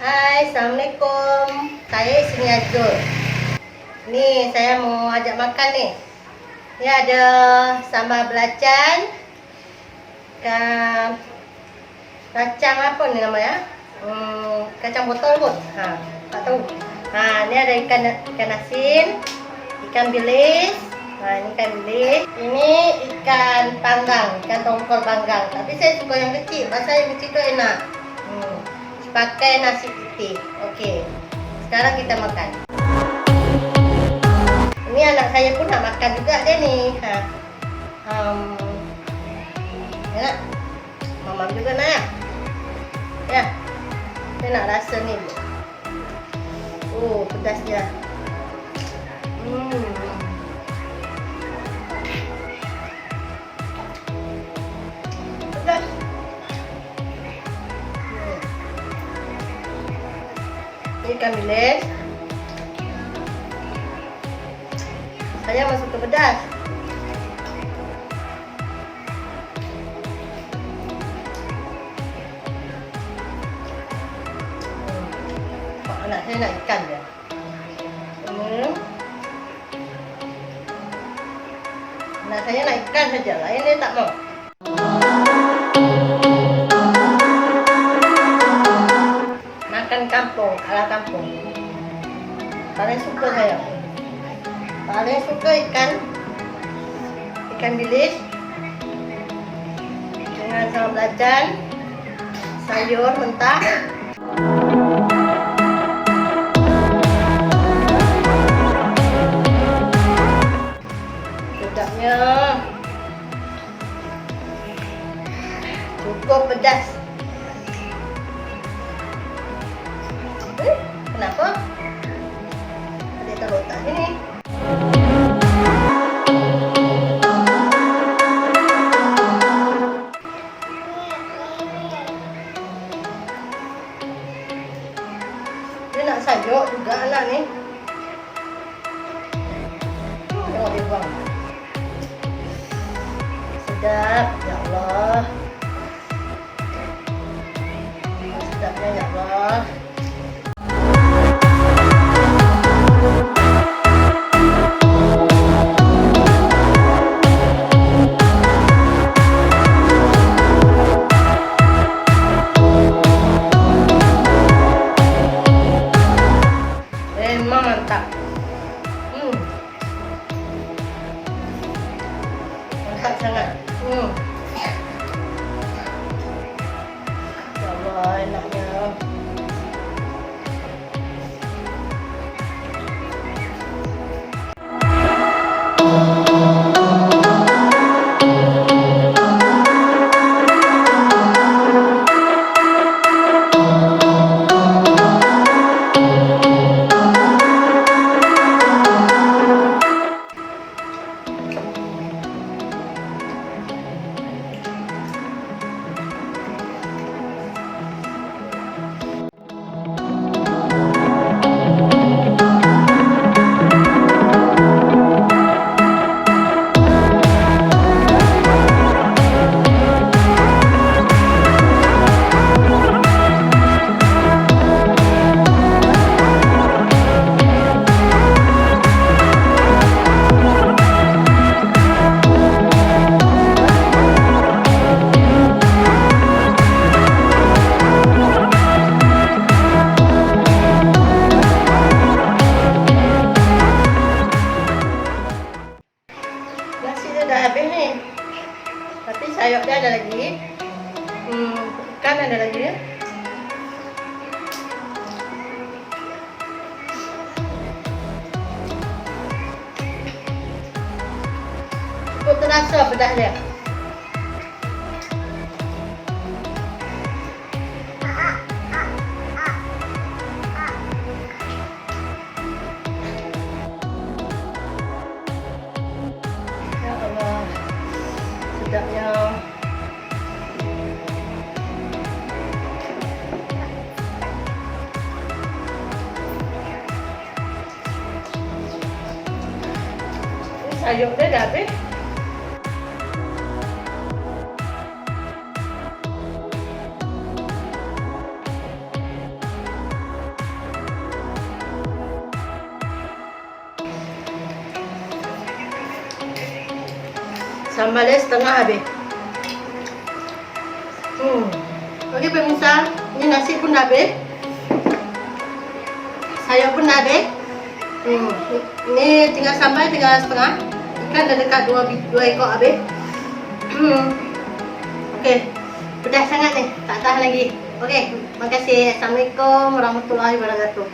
Hai, Assalamualaikum. Saya Isni Azul. Nih, saya mau ajak makan nih. Ini ada sambal belacan, kacang apa nih namanya? Kacang botol pun. Tak tahu. Ini ada ikan asin, ikan bilis. Ini ikan bilis. Ini ikan panggang, ikan tongkol panggang. Tapi saya suka yang kecil. Masa yang kecil itu enak. Pakai nasi putih. Oke. Sekarang kita makan. Ini anak saya pun nak makan juga deh nih. Enak. Mama juga nak ya. Ya. Saya nak rasa nih. Pedasnya. Pedas. Ini ikan bilis. Saya masuk ke pedas. Anak saya nak ikan dia. Anak saya nak ikan saja, lain dia tak mau. Makan kampung, ala kampung. Paling suka saya. Paling suka ikan bilis dengan sambal belacan, sayur mentah. Sedapnya, cukup pedas. Kenapa? Ada terletak ini. Dia nak sayur juga anak ni. Tengok dia buang. Sedap, ya Allah. Sedapnya, ya Allah. Memang mantap. Mantap sangat. Ya Allah, enaknya. Nasi dia dah habis ni. Tapi sayur dia ada lagi. Ikan ada lagi. Cukup terasa pedas dia. Ya Allah, sedapnya. Sayur dia dah habis. Sambalnya setengah habis. Oke pemirsa, ini nasi pun habis. Sayur pun habis. Ini tinggal sambal, tinggal setengah. Ikan dah dekat dua ekor habis. Oke, pedas sangat nih, tak tahan lagi. Oke, makasih. Assalamualaikum warahmatullahi wabarakatuh.